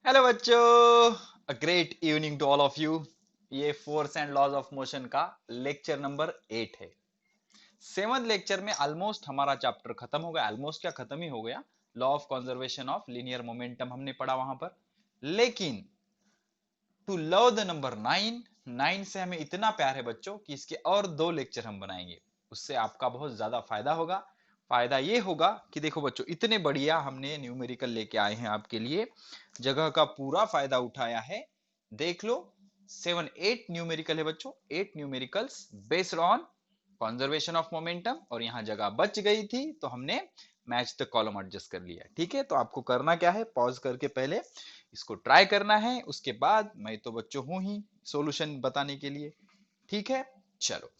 Hello बच्चों, a great evening to all of you. ये force and laws of motion का lecture number 8 है। Seventh lecture में almost हमारा चैप्टर खत्म हो गया। ऑलमोस्ट क्या, खत्म ही हो गया। Law of conservation of linear momentum हमने पढ़ा वहां पर। लेकिन टू लव द नंबर 9, 9 से हमें इतना प्यार है बच्चों कि इसके और 2 लेक्चर हम बनाएंगे। उससे आपका बहुत ज्यादा फायदा होगा। फायदा ये होगा कि देखो बच्चों, इतने बढ़िया हमने न्यूमेरिकल लेके आए हैं आपके लिए। जगह का पूरा फायदा उठाया है। देख लो, 7 8 न्यूमेरिकल है बच्चों। 8 numericals based on conservation of momentum. और यहां जगह बच गई थी तो हमने मैच द कॉलम एडजस्ट कर लिया। ठीक है, तो आपको करना क्या है, पॉज करके पहले इसको ट्राई करना है। उसके बाद मैं तो बच्चों हूं ही सॉल्यूशन बताने के लिए। ठीक है, चलो।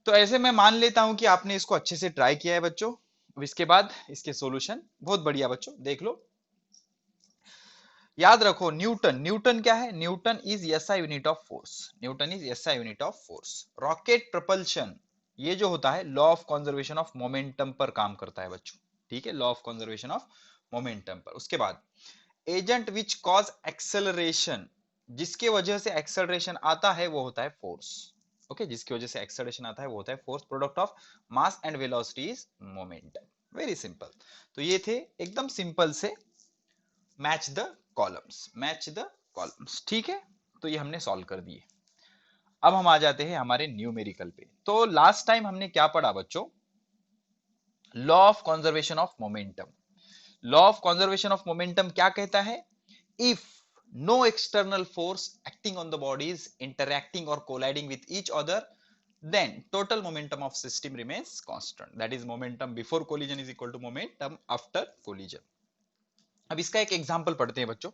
तो ऐसे मैं मान लेता हूं कि आपने इसको अच्छे से ट्राई किया है बच्चों। अब इसके बाद इसके सॉल्यूशन बहुत बढ़िया बच्चों, देख लो। याद रखो, न्यूटन, न्यूटन क्या है? Newton is SI unit of force. Newton is SI unit of force. Rocket propulsion, ये जो होता है law of conservation of momentum पर काम करता है बच्चों। ठीक है, law of conservation of momentum पर। उसके बाद एजेंट विच कॉज एक्सेलरेशन, जिसके वजह से एक्सेलरेशन आता है वो होता है फोर्स। ओके, जिसकी वजह से एक्सेलरेशन आता है वो होता है force. Product of mass and velocity is momentum. Very simple. तो ये थे एकदम सिंपल से match the columns, match the columns. ठीक है, तो ये हमने सॉल्व कर दिए। अब हम आ जाते हैं हमारे न्यूमेरिकल पे। तो लास्ट टाइम हमने क्या पढ़ा बच्चों? Law of conservation of momentum. Law of conservation of momentum क्या कहता है? If no external force acting on the bodies interacting or colliding with each other, then total momentum of system remains constant. That is, momentum before collision is equal to momentum after collision. अब इसका एक example पढ़ते हैं बच्चों।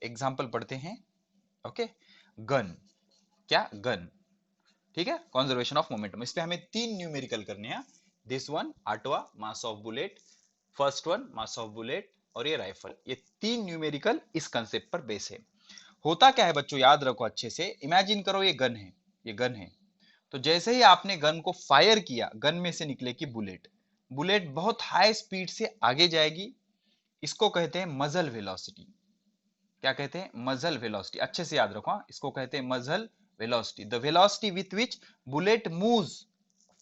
Example पढ़ते हैं। Okay, gun. क्या? Gun. ठीक है, कंजर्वेशन ऑफ मोमेंटम। इस पे हमें 3 न्यूमेरिकल करने हैं। दिस वन आटवा mass of bullet, first one mass of bullet, और ये राइफल। ये 3 न्यूमेरिकल इस कंसेप्ट पर बेस है। होता क्या है बच्चों, याद रखो अच्छे से। इमेजिन करो ये गन है, ये गन है। तो जैसे ही आपने गन को फायर किया, गन में से निकलेगी बुलेट। बुलेट बहुत हाई स्पीड से आगे जाएगी। इसको कहते हैं मजल वेलोसिटी। क्या कहते हैं? Muzzle velocity. अच्छे से याद रखो, इसको कहते हैं muzzle velocity. The velocity with which bullet moves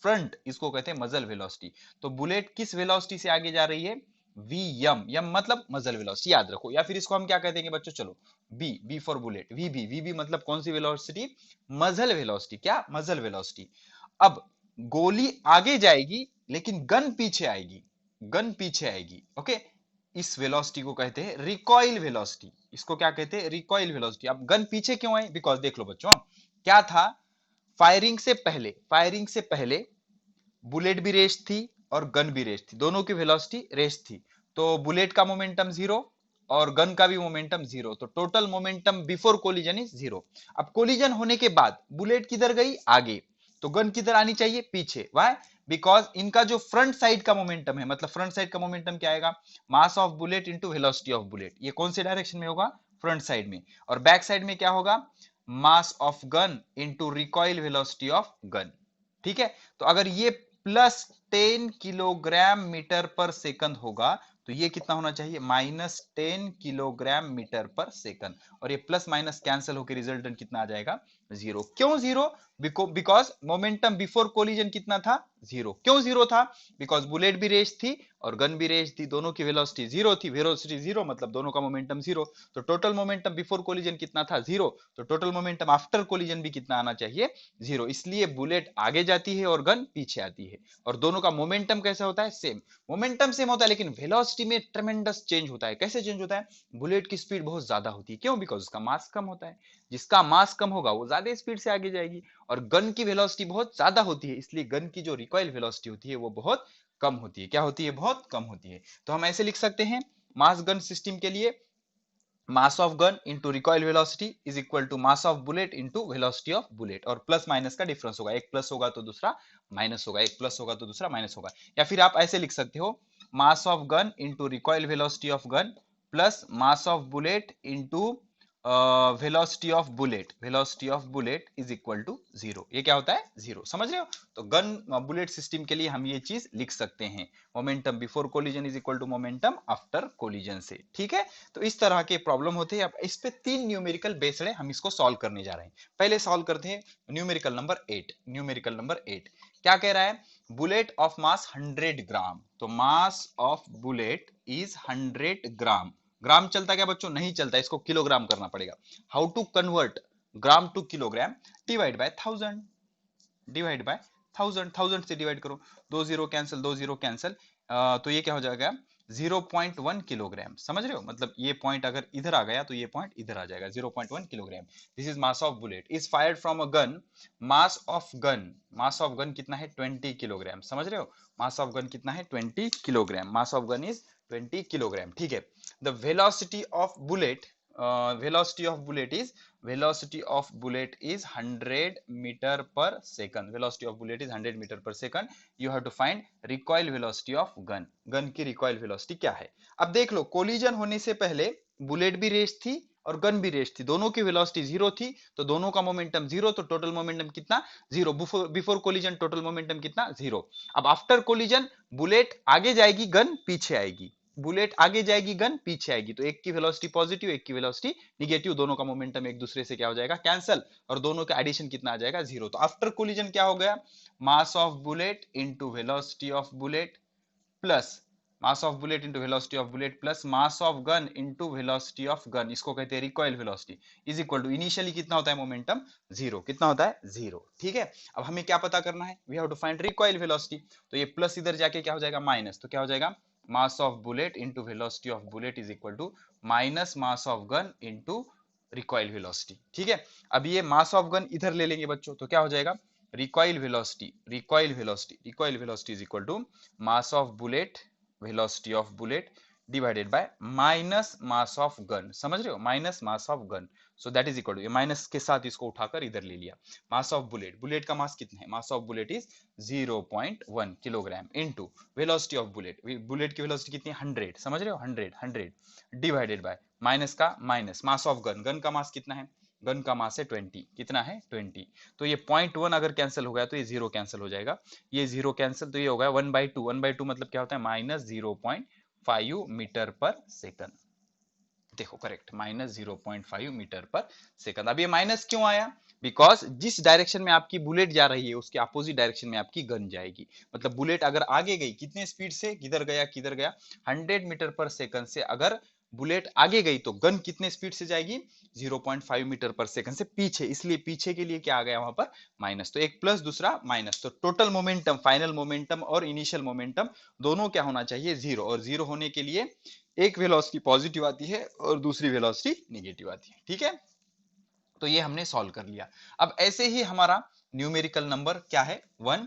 front, इसको कहते हैं मजल वेलोसिटी। तो बुलेट किस वेलोसिटी से आगे जा रही है? वी यम। यम मतलब मजल वेलोसिटी, याद रखो। या फिर इसको हम क्या कह देंगे बच्चों? चलो, B, B for bullet. V B, V B मतलब कौन सी वेलोसिटी? मजल वेलोसिटी। क्या? मजल वेलोसिटी। अब गोली आगे जाएगी लेकिन गन पीछे आएगी। गन पीछे आएगी। ओके, इस वेलोसिटी को कहते हैं रिकॉइल वेलोसिटी। इसको क्या कहते हैं? Recoil velocity. अब गन पीछे क्यों आई? बिकॉज देख लो बच्चों, क्या था? फायरिंग से पहले, फायरिंग से पहले बुलेट भी रेस्ट थी और गन भी रेस्ट थी। दोनों की वेलोसिटी रेस्ट थी। तो बुलेट का मोमेंटम जीरो और गन का भी मोमेंटम जीरो। तो total momentum before collision is zero. अब कोलिजन होने के बाद बुलेट किधर गई? आगे। तो गन किधर आनी चाहिए? पीछे। वाई? बिकॉज इनका जो फ्रंट साइड का मोमेंटम है, मतलब फ्रंट साइड का मोमेंटम क्या आएगा? मास of bullet into velocity of bullet. ये कौन से डायरेक्शन में होगा? फ्रंट साइड में। और बैक साइड में क्या होगा? मास of gun into recoil velocity of gun. ठीक है, तो अगर ये +10 किलोग्राम मीटर पर सेकंड होगा तो ये कितना होना चाहिए? -10 किलोग्राम मीटर पर सेकंड। और ये प्लस माइनस कैंसिल होकर रिजल्टेंट कितना आ जाएगा? जीरो। क्यों zero? Because momentum before collision कितना था? जीरो। क्यों जीरो था? बिकॉज बुलेट भी रेस थी और गन भी रेस थी। दोनों की वेलोसिटी जीरो थी। वेलोसिटी जीरो मतलब दोनों का मोमेंटम जीरो। तो टोटल मोमेंटम बिफोर कोलिजन कितना था? जीरो। तो टोटल मोमेंटम आफ्टर कोलिजन भी कितना आना चाहिए? जीरो। इसलिए बुलेट आगे जाती है और गन पीछे आती है। और दोनों का मोमेंटम कैसा होता है? सेम। मोमेंटम सेम होता है लेकिन वेलोसिटी में ट्रेमेंडस चेंज होता है। कैसे चेंज होता है? बुलेट की स्पीड बहुत ज्यादा होती है। क्यों? बिकॉज उसका मास कम होता है। जिसका मास कम होगा वो ज्यादा स्पीड से आगे जाएगी। और गन की वेलोसिटी बहुत ज्यादा होती है, इसलिए गन की जो रिकॉइल वेलोसिटी होती है वो बहुत कम होती है। क्या होती है? बहुत कम होती है। तो हम ऐसे लिख सकते हैं मास गन सिस्टम के लिए, mass of gun into recoil velocity is equal to mass of bullet into velocity of bullet. और प्लस माइनस का डिफरेंस होगा। एक प्लस होगा तो दूसरा माइनस होगा, एक प्लस होगा तो दूसरा माइनस होगा। या फिर आप ऐसे लिख सकते हो mass of gun into recoil velocity of gun plus mass of bullet into velocity of bullet is equal to zero. ये क्या होता है? जीरो। समझ रहे हो? तो गन बुलेट सिस्टम के लिए हम ये चीज लिख सकते हैं, momentum before collision is equal to momentum after collision से। ठीक है, तो इस तरह के प्रॉब्लम होते हैं। अब इस पे 3 न्यूमेरिकल बेस्ड है, हम इसको सॉल्व करने जा रहे हैं। पहले सॉल्व करते हैं न्यूमेरिकल नंबर 8। न्यूमेरिकल नंबर 8 क्या कह रहा है? Bullet of mass 100 gram. तो mass of bullet is 100 gram. Gram चलता क्या बच्चों? नहीं चलता, इसको किलोग्राम करना पड़ेगा। How to convert gram to kilogram? Divide by 1000। Divide by 1000, 1000 से डिवाइड करो, दो जीरो कैंसिल, दो जीरो कैंसिल, तो ये क्या हो जाएगा? 0.1 किलोग्राम। समझ रहे हो? मतलब ये पॉइंट अगर इधर आ गया तो ये पॉइंट इधर आ जाएगा, 0.1 kilogram. This is mass of bullet is fired from a gun. Mass of gun कितना है? 20 किलोग्राम। समझ रहे हो? मास ऑफ गन कितना है? 20 kilogram. Mass of gun is 20 kilogram. ठीक है, the velocity of bullet, velocity of bullet is 100 meter per second. Velocity of bullet is 100 meter per second. You have to find recoil velocity of gun. Gun की recoil velocity क्या है? अब देख लो, collision होने से पहले बुलेट भी race थी और गन भी रेस थी, दोनों की वेलोसिटी जीरो थी, तो दोनों का मोमेंटम जीरो, तो टोटल मोमेंटम कितना? Zero. Before collision total momentum कितना? जीरो। अब आफ्टर कोलिजन बुलेट आगे जाएगी, गन पीछे आएगी। बुलेट आगे जाएगी, गन पीछे आएगी, तो एक की वेलोसिटी पॉजिटिव, एक की वेलोसिटी निगेटिव, दोनों का मोमेंटम एक दूसरे से क्या हो जाएगा? कैंसल, और दोनों का एडिशन कितना आ जाएगा? जीरो। तो आफ्टर कोलिजन क्या हो गया? Mass of bullet into velocity of bullet plus mass of bullet into velocity of bullet plus mass of gun into velocity of gun, इसको कहते हैं recoil velocity, is equal to initially कितना होता है momentum? Zero. कितना होता है? Zero. ठीक है, अब हमें क्या पता करना है? We have to find recoil velocity. तो ये प्लस इधर जाके क्या हो जाएगा? माइनस। तो क्या हो जाएगा? Mass of bullet into velocity of bullet is equal to minus mass of gun into recoil velocity. ठीक है, अब ये मास ऑफ गन इधर ले लेंगे बच्चों, तो क्या हो जाएगा? Recoil velocity is equal to mass of bullet, velocity of bullet divided by minus mass of gun. समझ रहे हो? Minus mass of gun, so that is equal to, ये माइनस के साथ इसको उठाकर इधर ले लिया। मास ऑफ बुलेट, बुलेट का मास कितना है? मास of bullet is 0.1 kilogram into velocity of bullet, bullet की वेलोसिटी कितनी है? 100। समझ रहे हो? 100 डिवाइडेड बाय माइनस का minus mass of gun, gun का मास कितना है? गन का मास है 20। कितना है? 20। तो ये 0.1 अगर कैंसिल हो गया तो ये जीरो कैंसिल हो जाएगा, ये जीरो कैंसिल, तो ये हो गया 1/2। 1/2 मतलब क्या होता है? Minus 0.5 metre per second. देखो correct, minus 0.5 metre per second. अब ये माइनस क्यों आया? बिकॉज जिस डायरेक्शन में आपकी बुलेट जा रही है उसके अपोजिट डायरेक्शन में आपकी गन जाएगी। मतलब बुलेट अगर आगे गई, कितने स्पीड से? किधर गया? किधर गया? 100 मीटर पर सेकंड से अगर बुलेट आगे गई तो गन कितने स्पीड से जाएगी? 0.5 मीटर पर सेकंड से पीछे, इसलिए पीछे के लिए क्या आ गया वहां पर? माइनस। तो एक प्लस दूसरा माइनस, तो टोटल मोमेंटम, फाइनल मोमेंटम और इनिशियल मोमेंटम दोनों क्या होना चाहिए? जीरो। और जीरो होने के लिए एक वेलोसिटी पॉजिटिव आती है और दूसरी वेलोसिटी निगेटिव आती है। ठीक है, तो ये हमने सॉल्व कर लिया। अब ऐसे ही हमारा न्यूमेरिकल नंबर क्या है? 1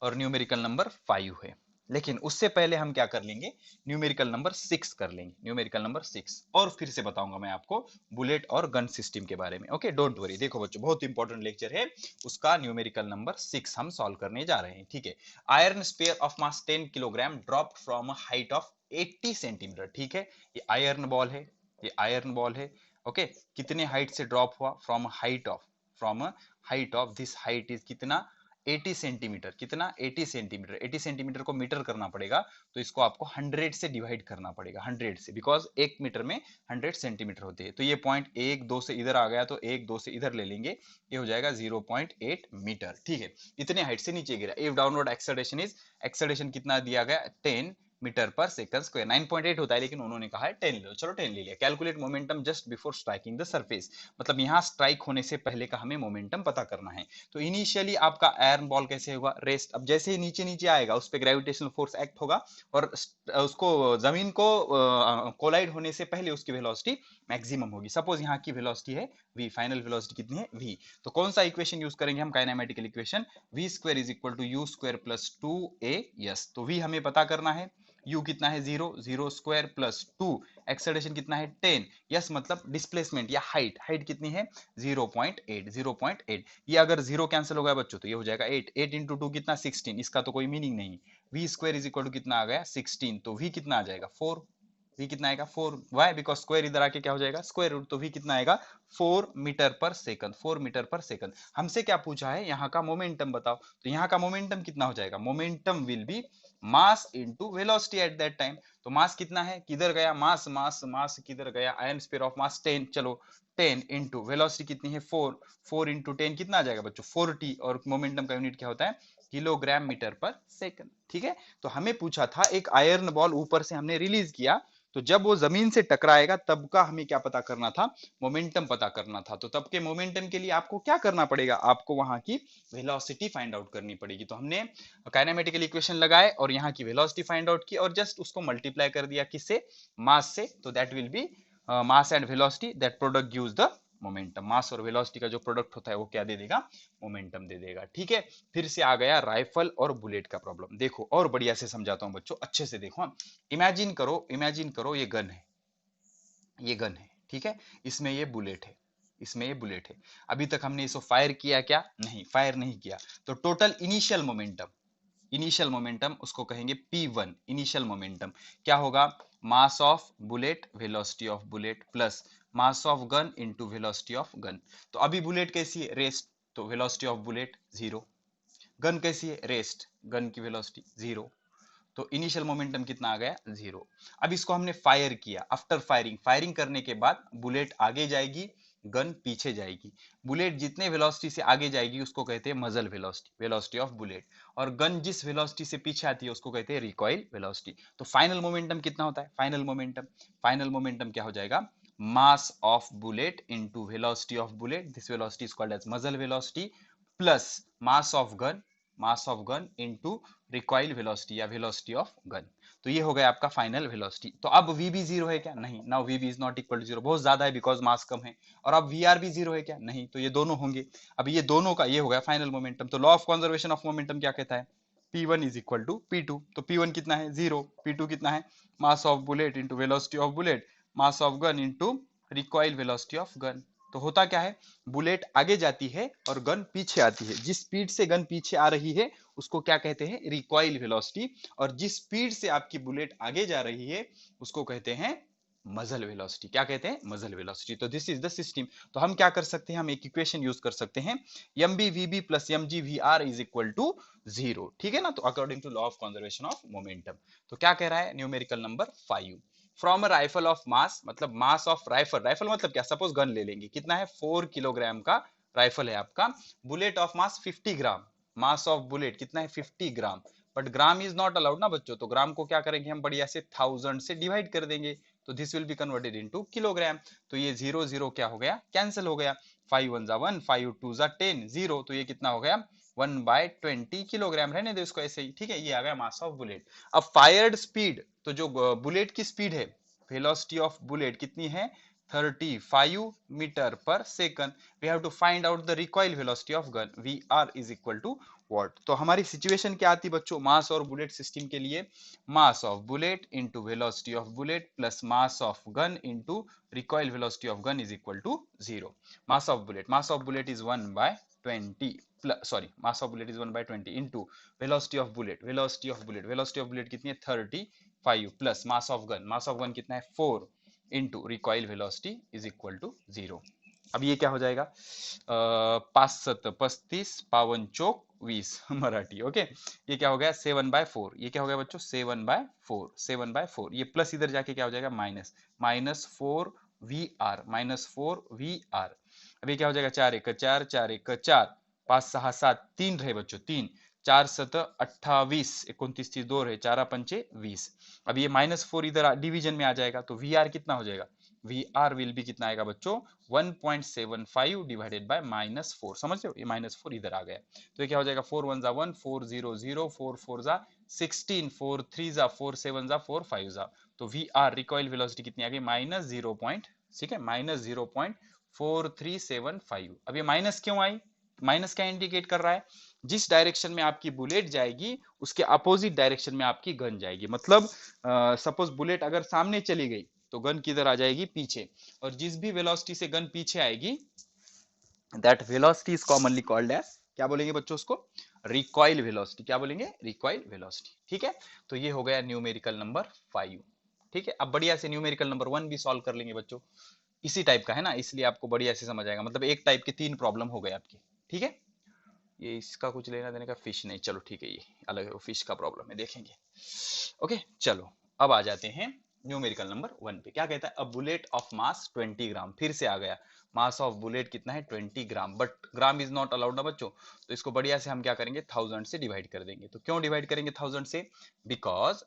और न्यूमेरिकल नंबर 5 है। लेकिन उससे पहले हम क्या कर लेंगे? न्यूमेरिकल नंबर 6 कर लेंगे। न्यूमेरिकल नंबर 6, और फिर से बताऊंगा मैं आपको बुलेट और गन सिस्टम के बारे में। Okay, don't worry. देखो बच्चों, बहुत इंपॉर्टेंट लेक्चर है, उसका न्यूमेरिकल नंबर 6 हम सॉल्व करने जा रहे हैं। ठीक है, iron sphere of mass 10 kilogram drop from height of 80 centimetre. ठीक है, ये आयरन बॉल है, ये आयरन बॉल है। ओके, कितने हाइट से ड्रॉप हुआ? From height of this height is कितना? 80 सेंटीमीटर। कितना? 80 सेंटीमीटर। 80 सेंटीमीटर को मीटर करना पड़ेगा, तो इसको आपको 100 से डिवाइड करना पड़ेगा, 100 से, बिकॉज एक मीटर में 100 सेंटीमीटर होते हैं। तो ये पॉइंट 1 2 से इधर आ गया, तो 1 2 से इधर ले लेंगे, ये हो जाएगा 0.8 मीटर। ठीक है, इतने हाइट से नीचे गिरा। If downward acceleration is, acceleration कितना दिया गया? 10 मीटर पर सेकंड स्क्वायर। 9.8 होता है, लेकिन उन्होंने कहा है 10 लो, चलो 10 ले लिया। Calculate momentum just before striking the surface, मतलब यहाँ स्ट्राइक होने से पहले का हमें मोमेंटम पता करना है। तो इनिशियली आपका आयरन बॉल कैसे होगा? रेस्ट। अब जैसे ही नीचे नीचे आएगा उस पर ग्रेविटेशनल फोर्स एक्ट होगा, और उसको जमीन को कोलाइड होने से पहले उसकी वेलोसिटी मैक्सिमम होगी। सपोज यहाँ की वेलोसिटी है v, फाइनल वेलोसिटी कितनी है? v। तो कौन सा इक्वेशन यूज करेंगे हम? Kinematical equation, v square is equal to u square plus 2a। तो v हमें पता करना है, u कितना है? 0, 0 स्क्वायर प्लस 2, एक्सेलरेशन कितना है? 10, यस मतलब डिस्प्लेसमेंट या हाइट, हाइट कितनी है? 0.8, 0.8। ये अगर 0 कैंसिल हो गया बच्चों तो ये हो जाएगा 8, 8 इंटू 2 कितना? 16, इसका तो कोई मीनिंग नहीं। v square is equal to कितना आ गया? 16, तो v कितना आ जाएगा? 4। v कितना आएगा 4, वाई बिकॉज स्क्वायर इधर आके क्या हो जाएगा स्क्वायर रूट, तो v कितना आएगा 4 metre per second, 4 metre per second. हमसे क्या पूछा है यहाँ का मोमेंटम बताओ, तो यहाँ का मोमेंटम कितना हो जाएगा, momentum will be mass into velocity at that time. तो मास कितना है, किधर गया मास, मास किधर गया, आयन स्क्वायर ऑफ मास 10, चलो 10 इंटू वेलोसिटी कितनी है 4, 4 इंटू 10 कितना आ जाएगा बच्चों 40, और मोमेंटम का यूनिट क्या होता है किलोग्राम मीटर पर सेकंड। ठीक है, तो हमें पूछा था एक आयरन बॉल ऊपर से हमने रिलीज किया, तो जब वो जमीन से टकराएगा तब का हमें क्या पता करना था, मोमेंटम पता करना था। तो तब के मोमेंटम के लिए आपको क्या करना पड़ेगा, आपको वहां की वेलोसिटी फाइंड आउट करनी पड़ेगी। तो हमने काइनेमेटिकल इक्वेशन लगाए और यहाँ की वेलोसिटी फाइंड आउट की और जस्ट उसको मल्टीप्लाई कर दिया किससे, मास से। तो that will be mass and velocity, that product gives the momentum. Mass और वेलोसिटी का जो प्रोडक्ट होता है वो क्या दे देगा, मोमेंटम दे देगा। ठीक है, फिर से आ गया राइफल और बुलेट का प्रॉब्लम। देखो और बढ़िया से समझाता हूं बच्चों, अच्छे से देखो। इमेजिन करो ये गन है, ये गन है, ठीक है, इसमें ये बुलेट है, इसमें ये बुलेट है। अभी तक हमने इसको फायर किया क्या, नहीं फायर नहीं किया। तो total initial momentum, initial momentum उसको कहेंगे P1, इनिशियल मोमेंटम क्या होगा, मास of bullet velocity of bullet plus mass of gun into velocity of gun. तो अभी बुलेट कैसी है, रेस्ट, तो वेलोसिटी ऑफ बुलेट 0। गन कैसी है, रेस्ट, गन की वेलोसिटी 0। तो इनिशियल मोमेंटम कितना आ गया 0। अब इसको हमने फायर किया, आफ्टर फायरिंग, फायरिंग करने के बाद बुलेट आगे जाएगी, गन पीछे जाएगी। बुलेट जितने वेलोसिटी से आगे जाएगी उसको कहते हैं muzzle velocity, velocity of bullet, और गन जिस वेलोसिटी से पीछे आती है उसको कहते हैं रिकॉइल वेलोसिटी। तो फाइनल मोमेंटम कितना होता है, फाइनल मोमेंटम क्या हो जाएगा, mass of bullet into velocity of bullet, this velocity is called as muzzle velocity, plus mass of gun, mass of gun into recoil velocity या वेलोसिटी ऑफ गन। तो ये हो गया आपका फाइनल वेलोसिटी। तो अब v भी 0 है क्या, नहीं, नाउ v भी इज नॉट इक्वल टू 0, बहुत ज्यादा है बिकॉज मास कम है। और अब vr भी 0 है क्या, नहीं, तो ये दोनों होंगे। अब ये दोनों का ये हो गया फाइनल मोमेंटम। तो law of conservation of momentum क्या कहता है, P1 is equal to P2। तो P1 कितना है 0, P2 कितना है मास of bullet into velocity of bullet, mass of gun into recoil velocity of gun. तो होता क्या है, बुलेट आगे जाती है और गन पीछे आती है, जिस स्पीड से गन पीछे आ रही है उसको क्या कहते हैं, रिकॉइल वेलोसिटी, और जिस स्पीड से आपकी बुलेट आगे जा रही है उसको कहते हैं मजल वेलोसिटी। क्या कहते हैं, मजल वेलोसिटी। तो दिस इज द सिस्टम। तो हम क्या कर सकते हैं, हम एक इक्वेशन यूज कर सकते हैं, mb vb plus mg vr is equal to 0। ठीक है ना, तो according to law of conservation of momentum. तो क्या कह रहा है numerical number 5, from a rifle of mass, मतलब मास ऑफ राइफल, राइफल मतलब क्या, सपोज गन ले लेंगे, कितना है 4 किलोग्राम का राइफल है आपका, bullet of mass 50 gram, mass of bullet कितना है 50 gram, but gram is not allowed ना बच्चों, तो ग्राम को क्या करेंगे हम बढ़िया से 1000 से डिवाइड कर देंगे, तो this will be converted into kilogram. तो ये 0 0 क्या हो गया, कैंसिल हो गया, 5 1 जा 1, 5 2 जा 10, 0, तो ये कितना हो गया 1/20 किलोग्राम, रहने दो इसको ऐसे ही। ठीक है, ये आ गया मास ऑफ बुलेट। अब फायर्ड स्पीड, तो जो बुलेट की स्पीड है, वेलोसिटी ऑफ बुलेट कितनी है 35 metre per second. We have to find out the recoil velocity of gun, V R is equal to what. तो हमारी सिचुएशन क्या आती बच्चों, मास और बुलेट सिस्टम के लिए, mass of bullet into velocity of bullet plus mass of gun into recoil velocity of gun is equal to 0। Mass of bullet is 1/20 sorry, mass of bullet is 1/20 into velocity of bullet, velocity of bullet कितनी है 35 plus mass of gun कितना है 4 into recoil velocity is equal to 0। अब ये क्या हो जाएगा, 5 7 35, 5 चौक 20 Marathi, okay. ये क्या हो गया 7/4, ये क्या हो गया बच्चों 7/4, 7/4, ये प्लस इधर जाके क्या हो जाएगा माइनस, -4 VR, -4 VR। अब ये क्या हो जाएगा 4 1 4, 4 1 4, 5 6 7, 3 रहे बच्चों 3, 4 7 28, 29 30 2 रहे, 4 पंचे 20। अब ये -4 इधर डिवीजन में आ जाएगा, तो VR कितना हो जाएगा, VR विल बी कितना आएगा बच्चों 1.75 डिवाइडेड बाय -4, समझ रहे हो, ये -4 इधर आ गया। तो ये क्या हो जाएगा 4 1 जा 1, 4 0 0, 4 4 जा 16, 4 3 जा 4 7 जा 4 5 जा। तो VR रिकॉइल वेलोसिटी कितनी आ गई -0 ठीक है, -0.4375। अब ये माइनस क्यों आई, माइनस क्या इंडिकेट कर रहा है, जिस डायरेक्शन में आपकी बुलेट जाएगी उसके अपोजिट डायरेक्शन में आपकी गन जाएगी। मतलब सपोज बुलेट अगर सामने चली गई तो गन किधर आ जाएगी, पीछे, और जिस भी वेलोसिटी से गन पीछे आएगी that velocity is commonly called as, क्या बोलेंगे बच्चों उसको, रिकॉइल वेलोसिटी। क्या बोलेंगे, रिकॉइल वेलोसिटी। ठीक है, तो ये हो गया न्यूमेरिकल नंबर 5। ठीक है, अब बढ़िया से न्यूमेरिकल नंबर 1 भी सॉल्व कर लेंगे बच्चों। इसी टाइप का है ना, इसलिए आपको बढ़िया से समझ आएगा, मतलब एक टाइप के 3 प्रॉब्लम हो गए आपकी। ठीक है, ये इसका कुछ लेना देने का फिश नहीं, चलो ठीक है, ये अलग है, वो फिश का प्रॉब्लम है, देखेंगे। ओके चलो, अब आ जाते हैं न्यूमेरिकल नंबर 1 पे। क्या कहता है, अ बुलेट ऑफ मास 20 ग्राम, फिर से आ गया, मास ऑफ बुलेट कितना है 20 gram, but gram is not allowed ना बच्चों, तो इसको बढ़िया से हम क्या करेंगे 1000 से डिवाइड कर देंगे। तो क्यों डिवाइड करेंगे 1000 से, बिकॉज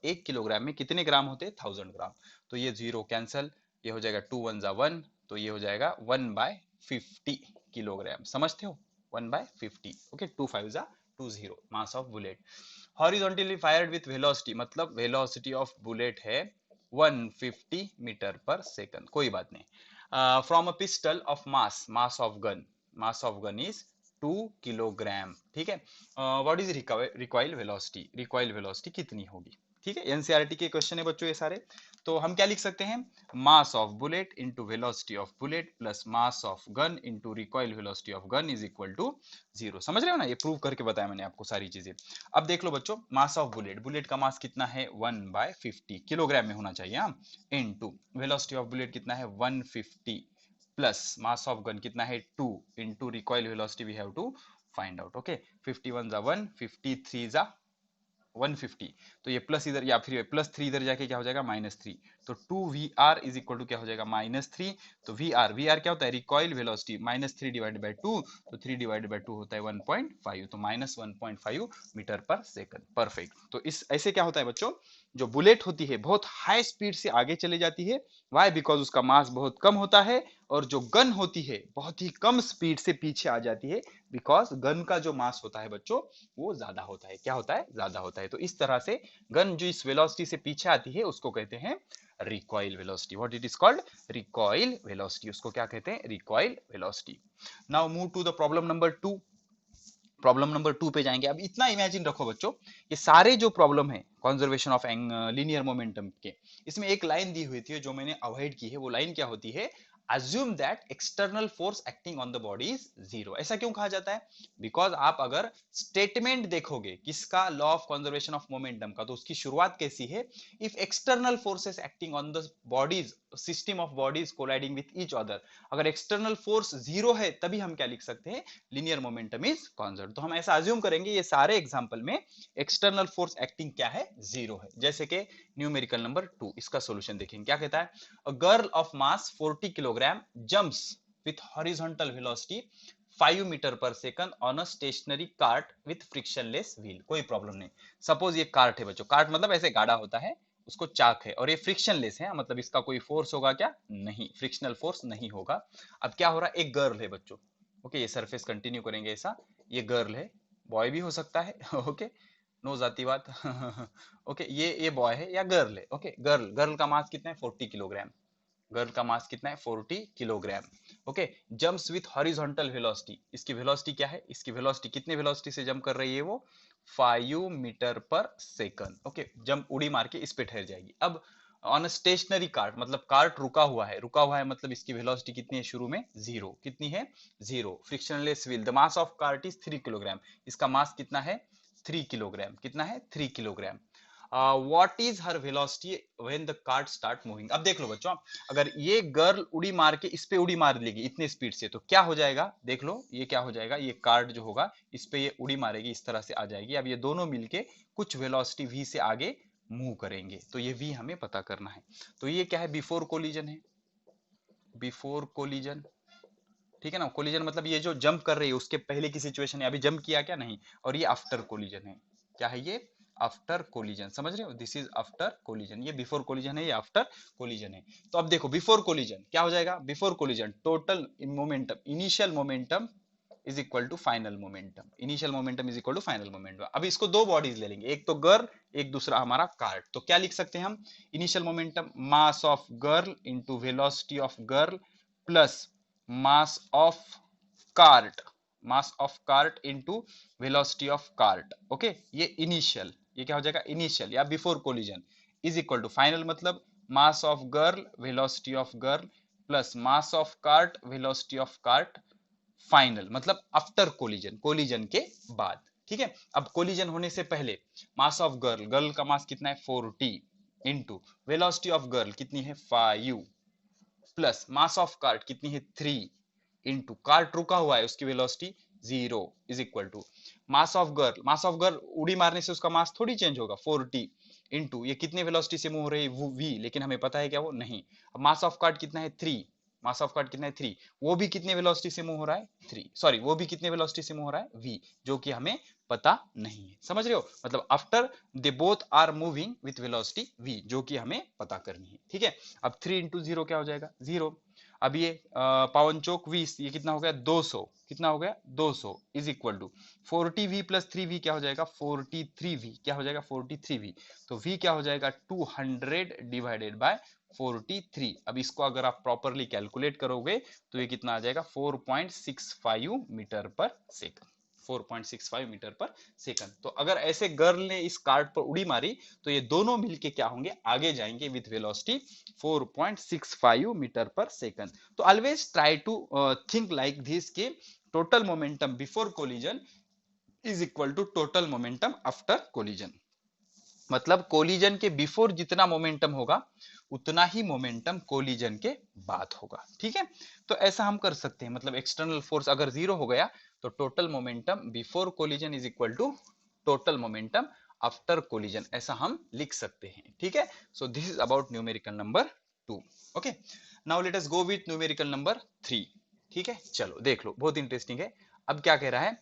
1 किलोग्राम में कितने ग्राम होते हैं 1000 ग्राम, तो ये जीरो कैंसल, ये हो जाएगा 2 1 जा 1, तो ये हो जाएगा 1/50 किलोग्राम, समझते हो, 1/50। ओके, 2 5 जा 20, मास of bullet. Horizontally fired with velocity, मतलब वेलोसिटी ऑफ बुलेट है 150 मीटर पर सेकंड, कोई बात नहीं। From a pistol of mass, mass of gun is 2 kilogram. ठीक है, what is recoil velocity, recoil velocity कितनी होगी। ठीक है, एनसीईआरटी के क्वेश्चन है बच्चों ये सारे। तो हम क्या लिख सकते हैं, mass of bullet into velocity of bullet plus mass of gun into recoil velocity of gun is equal to 0। समझ रहे हो ना, ये प्रूव करके बताया मैंने आपको सारी चीजें। अब देख लो बच्चों, मास ऑफ बुलेट, बुलेट का मास कितना है 1/50 किलोग्राम में होना चाहिए, हाँ, इनटू वेलोसिटी ऑफ बुलेट कितना है 150 प्लस मास ऑफ गन कितना है 2 into recoil velocity we have to find out. Okay, 51 जा 1, 53 जा 150, तो ये प्लस इधर या फिर +3 इधर जाके क्या हो जाएगा -3, तो 2VR इज इक्वल टू क्या हो जाएगा -3। तो वी आर क्या होता है, रिकॉइल वेलोसिटी, -3 डिवाइडेड बाय 2, तो 3 डिवाइडेड बाय 2 होता है 1.5, तो -1.5 मीटर पर सेकंड। परफेक्ट। तो इस ऐसे क्या होता है बच्चों, जो बुलेट होती है बहुत हाई स्पीड से आगे चले जाती है, वाई, बिकॉज उसका मास बहुत कम होता है, और जो गन होती है बहुत ही कम स्पीड से पीछे आ जाती है, बिकॉज गन का जो मास होता है बच्चों वो ज्यादा होता है, क्या होता है, ज्यादा होता है। तो इस तरह से गन जो इस वेलोसिटी से पीछे आती है उसको कहते हैं recoil velocity. What it is called, recoil velocity, उसको क्या कहते हैं, recoil velocity. Now move to the problem number 2। Problem number 2 पे जाएंगे। अब इतना इमेजिन रखो बच्चों, ये सारे जो प्रॉब्लम है कंजर्वेशन ऑफ लीनियर मोमेंटम के, इसमें एक लाइन दी हुई थी जो मैंने अवॉइड की है। वो लाइन क्या होती है, assume that external force acting on the body is zero। ऐसा क्यों कहा जाता है, बिकॉज आप अगर स्टेटमेंट देखोगे किसका, law of conservation of momentum का, तो उसकी शुरुआत कैसी है, if external forces acting on the bodies, system of bodies colliding with each other, अगर एक्सटर्नल फोर्स जीरो है तभी हम क्या लिख सकते हैं, लीनियर मोमेंटम इज कॉन्जर्व। तो हम ऐसा अज्यूम करेंगे ये सारे एग्जांपल में एक्सटर्नल फोर्स एक्टिंग क्या है, जीरो है। जैसे कि न्यूमेरिकल नंबर 2, इसका सॉल्यूशन देखेंगे। क्या कहता है, a girl of mass 40 kilogram jumps with horizontal velocity 5 metre per second on a stationary cart with frictionless wheel. कोई प्रॉब्लम नहीं। सपोज ये कार्ट है बच्चों, कार्ट मतलब ऐसे गाड़ा होता है, उसको चाक है, और ये फ्रिक्शनलेस है, मतलब इसका कोई फोर्स होगा क्या, नहीं, फ्रिक्शनल फोर्स नहीं होगा। अब क्या हो रहा है, एक गर्ल है बच्चों, ओके, ये सरफेस कंटिन्यू करेंगे ऐसा, ये गर्ल है, बॉय भी हो सकता है, ओके, नो जातिवाद ओके, ये बॉय है या गर्ल है, ओके, गर्ल, गर्ल का मास कितना है 40 किलोग्राम, गर्ल का मास कितना है 40 kilogram. Okay, jumps with horizontal velocity, इसकी वेलोसिटी क्या है, इसकी वेलोसिटी कितने वेलोसिटी से जंप कर रही है वो, 5 metre per second. Okay, jump उड़ी मार के इस पे ठहर जाएगी। अब ऑन स्टेशनरी कार्ट, मतलब कार्ट रुका हुआ है, रुका हुआ है मतलब इसकी वेलोसिटी कितनी है शुरू में, जीरो, कितनी है, zero. Frictionless wheel, the mass of cart is 3 kilogram, इसका मास कितना है 3 किलोग्राम, कितना है 3 kilogram. What is her velocity when the cart start moving. अब देख लो बच्चों, अगर ये गर्ल उड़ी मार के इस पे उड़ी मार लेगी इतने स्पीड से, तो क्या हो जाएगा, देख लो ये क्या हो जाएगा, ये कार्ट जो होगा इस पे ये उड़ी मारेगी, इस तरह से आ जाएगी। अब ये दोनों मिलके कुछ वेलोसिटी v से आगे मूव करेंगे, तो ये v हमें पता करना है। तो ये क्या है, बिफोर कोलिजन है, बिफोर कोलिजन, ठीक है ना। कोलिजन मतलब ये जो जंप कर रही है उसके पहले की सिचुएशन है, अभी जंप किया क्या, नहीं। और ये आफ्टर कोलिजन है, क्या है ये, आफ्टर कोलिजन, समझ रहे हो, दिस इज आफ्टर कोलिजन, ये बिफोर कोलिजन है, ये आफ्टर कोलिजन है। तो अब देखो बिफोर कोलिजन क्या हो जाएगा, before collision total momentum, initial momentum is equal to final momentum, initial momentum is equal to final momentum. अब इसको दो बॉडीज ले लेंगे, एक तो गर्ल, एक दूसरा हमारा कार्ट। तो क्या लिख सकते हैं हम, initial momentum mass of girl into velocity of girl plus mass of cart, mass of cart into velocity of cart. Okay, ये इनिशियल, ये क्या हो जाएगा इनिशियल या before collision, is equal to final मतलब mass of girl velocity of girl plus mass of cart velocity of cart, final मतलब after collision, collision के बाद। ठीक है, अब कोलिजन होने से पहले मास ऑफ गर्ल, गर्ल का मास कितना है 40, इंटू वेलोसिटी ऑफ गर्ल कितनी है 5 प्लस मास ऑफ कार्ट कितनी है 3 इंटू कार्ट रुका हुआ है उसकी velocity 0 is equal to mass of girl उड़ी मारने से उसका मास थोड़ी चेंज होगा 40 इंटू ये कितने वेलोसिटी से मूव हो रही है v, लेकिन हमें पता है क्या वो नहीं। अब मास ऑफ कार्ट कितना है 3, मास ऑफ कार्ट कितना है 3, वो भी कितने वेलोसिटी से मूव हो रहा है 3, सॉरी वो भी कितने वेलोसिटी से मूव हो रहा है v, जो कि हमें पता नहीं है। समझ रहे हो, मतलब after they both are moving with velocity v, जो कि हमें पता करनी है। ठीक है, अब 3 इंटू 0 क्या हो जाएगा 0। अब ये पावन चौक 20, ये कितना हो गया 200, कितना हो गया 200 is equal to 40v plus 3v क्या हो जाएगा 43v, क्या हो जाएगा 43v, तो v क्या हो जाएगा 200 डिवाइडेड बाय 43। अब इसको अगर आप प्रॉपरली कैलकुलेट करोगे तो ये कितना आ जाएगा 4.65 metre per second, 4.65 metre per second. तो अगर ऐसे गर्ल ने इस कार्ड पर उड़ी मारी तो ये दोनों मिलके क्या होंगे, आगे जाएंगे with velocity 4.65 metre per second. तो always try to think like this कि total momentum before collision is equal to total momentum after collision, मतलब कोलिजन के बिफोर जितना मोमेंटम होगा उतना ही मोमेंटम कोलिजन के बाद होगा। ठीक है, तो ऐसा हम कर सकते हैं, मतलब एक्सटर्नल फोर्स अगर 0 हो गया तो total momentum before collision is equal to total momentum after collision, ऐसा हम लिख सकते हैं। ठीक है, so this is about numerical number 2। Okay, now let us go with numerical number 3। ठीक है, चलो देख लो, बहुत इंटरेस्टिंग है। अब क्या कह रहा है,